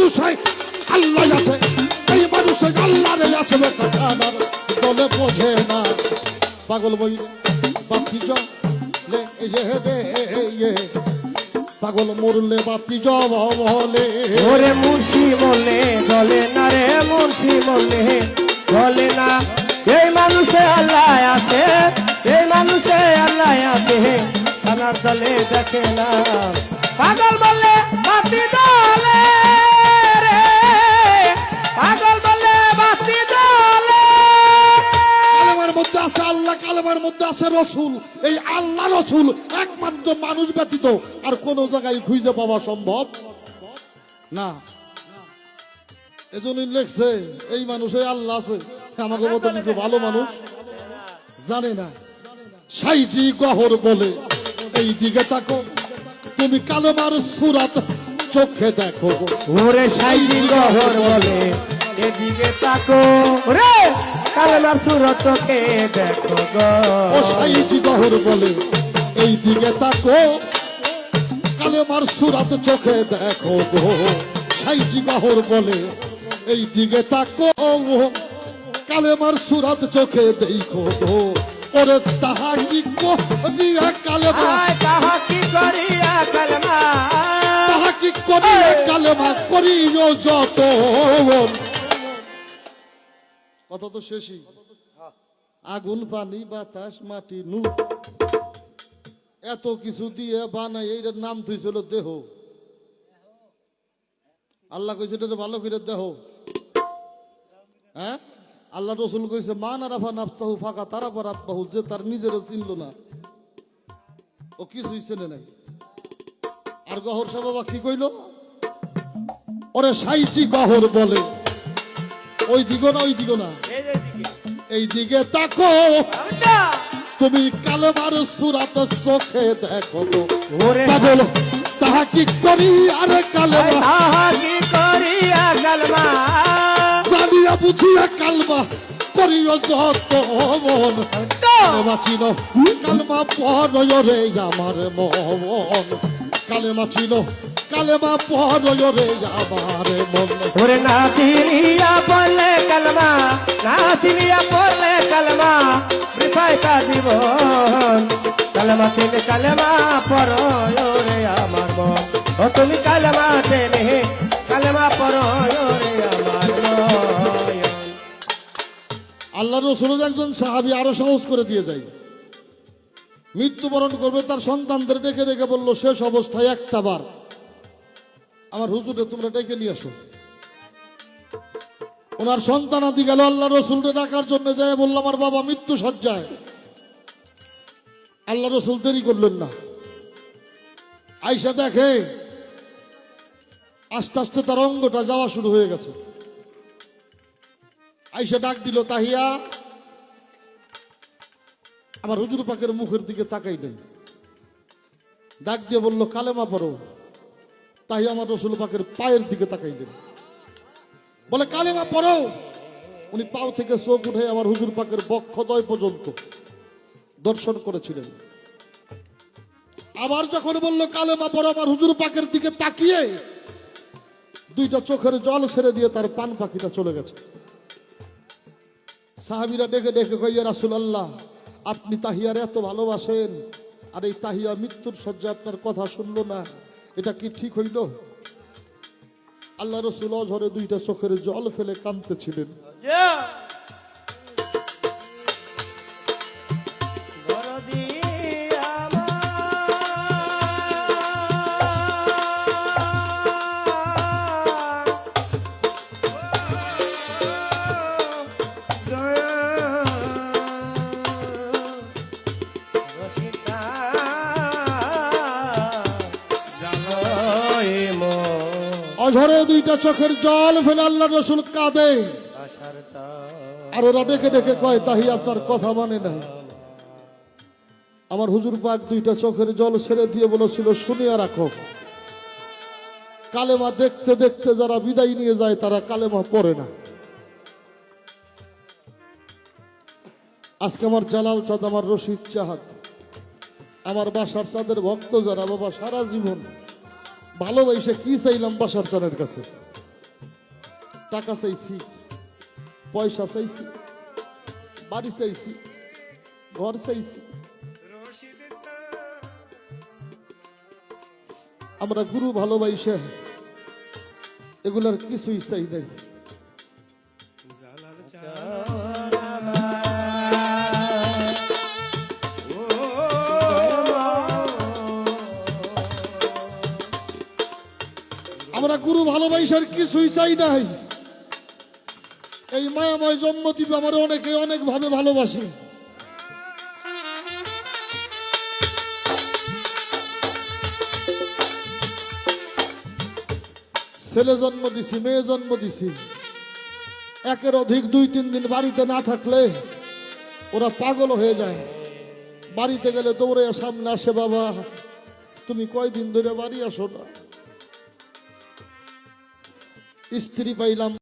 মানুষে আল্লাহ আছে, এই মানুষে আল্লাহ রে আছে, দলে বোঝে না পাগল বই বাতি জলে পাগল মরলে বাতি জলে ওরে মুর্শি বলে বলে না রে, মুর্শি বলে বলে না। এই মানুষে আল্লাহ আছে, এই মানুষে আল্লাহ আছে, খানার দলে দেখে না। পাগল বলে বাতি জলে রে, পাগল বলে বাতি জলে। কালেমার মধ্যে আছে আল্লাহ, কালেমার মধ্যে আছে রসুল। এই আল্লাহ রসুল একমাত্র মানুষ ব্যতীত আর কোন জায়গায় খুঁজে পাওয়া সম্ভব না। এজন্যই লেখছে এই মানুষে আল্লাহ আছে, আমাকে মতো কিছু ভালো মানুষ জানে না। সাইজি গহর বলে এই দিকে তাকো, তুমি কালেমার সুরাত চোখে দেখো। ওরে সাইজি গহর বলে এদিকে তাকো, রে কালেমার সুরত চোখে দেখো গো। ও সাইজি গহর বলে এই দিকে তাকো, কালেমার সুরাত চোখে দেখো গো। সাইজি গহর বলে এই দিকে তাকো, কালেমার সুরাত চোখে দেখো গো। ওরে তাহা কি করিয়া কালেমা, তাহা কি করিয়া কালেমা, তাহা কি করিয়া কালেমা করিও যত। কথা তো শেষই। আগুন পানি বাতাস মাটি নু এত কিছু দিয়ে বানাই, এইটার নাম তুইছিল দেহ। আল্লাহ কইছে এটা ভালো করে দেহ। হ্যাঁ, আল্লাহ রসুল কইছে মান আরাফা নাফসাহু ফাঁকা তারা পর আব্বাহু, যে তার নিজেরও চিনল না ও কিছুই চেনে নাই। আর গহর সাহেব বাবা কি কইল? ওরে সাইচি গহর বলে ওই দিগো না, ওই দিগো না, এই দিকে তাকো, তুমি কালেমার সুরাত চোখে দেখো গো। পাগল তাহা কি করি আরে কালেমা, তাহা কি করিয়া কালেমা, জানিয়া বুঝিয়া কালমা করিও যত মন। কালেমা চিনো কালমা পড়য় রে আমার মন, কালেমা চিনো কালেমা পড়য় রে আমার মন। ওরে না চিনিয়া বললে কালেমা, না চিনিয়া বললে কালেমা, বৃথায় তা জীবন। কালেমা চিনে কালেমা পড়ো রে আমার মন, ও তুমি কালেমা চিনে কালেমা পড়ো রে আমার মন। আল্লাহ রসুল একজন সাহাবী আরো সহজ করে দিয়ে যায়। মৃত্যুবরণ করবে, তার সন্তানদের ডেকে ডেকে বলল শেষ অবস্থায় একটা বার আমার হুজুরে তোমরা ডেকে নিয়ে আসো। ওনার সন্তান আদি গেল আল্লাহ রসুলকে ডাকার জন্য, যায় বলল আমার বাবা মৃত্যু সজ্জায়। আল্লাহ রসুল দেরি করলেন না, আইসা দেখে আস্তে আস্তে তার অঙ্গটা যাওয়া শুরু হয়ে গেছে। আইসা ডাক দিল তাহিয়া, আমার হুজুর পাকের মুখের দিকে তাকাইলেন, ডাক দিয়ে বলল কালেমা পড়ো। তাহিয়া আমার রসুল পাকের পায়ের দিকে তাকাইলেন, বলে কালেমা পড়ো। উনি পাও থেকে চোখ উঠে আমার হুজুর পাকের বক্ষদ্বয় পর্যন্ত দর্শন করেছিলেন। আবার যখন বলল কালেমা পড়ো, আমার হুজুর পাকের দিকে তাকিয়ে দুইটা চোখের জল ছেড়ে দিয়ে তার পান পাখিটা চলে গেছে। সাহাবীরা ডেকে ডেকে কইয়া রাসূলুল্লাহ, আপনি তাহিয়ার এত ভালোবাসেন, আর এই তাহিয়া মৃত্যুর শয্যায় আপনার কথা শুনলো না, এটা কি ঠিক হইল? আল্লাহ রসুল অঝরে দুইটা চোখের জল ফেলে কাঁদতেছিলেন। অঝরে দুইটা চোখের জল ফেলে আল্লাহ রসুল কাঁদে। আর ওরা ডেকে ডেকে কয় তাহি আপনার কথা মানে না। আমার হুজুর পাক দুইটা চোখের জল ছেড়ে দিয়ে বলেছিল শুনিয়া রাখো, কালেমা দেখতে দেখতে যারা বিদায় নিয়ে যায় তারা কালেমা পড়ে না। আজকে আমার জালাল চাঁদ, আমার রশিদ চাঁদ, আমার বাসার চাঁদের ভক্ত যারা, বাবা সারা জীবন ভালোবাসে কি চাইলাম বাসার চাঁদের কাছে, টাকা চাইছি, পয়সা চাইছি, বাড়ি চাইছি, ঘর চাইছি। আমরা গুরু ভালোবাসে এগুলার কিছুই চাই নাই। আমরা গুরু ভালোবাসার কিছুই চাই নাই। এই মায়াময় জন্মদ্বীপ আমার অনেকে অনেক ভাবে ভালোবাসে। ছেলে জন্ম দিছি, মেয়ে জন্ম দিছি, একের অধিক 2-3 দিন বাড়িতে না থাকলে ওরা পাগল হয়ে যায়। বাড়িতে গেলে দৌড়ে সামনে আসে, বাবা তুমি কয়দিন ধরে বাড়ি আসো না। স্ত্রী পাইলাম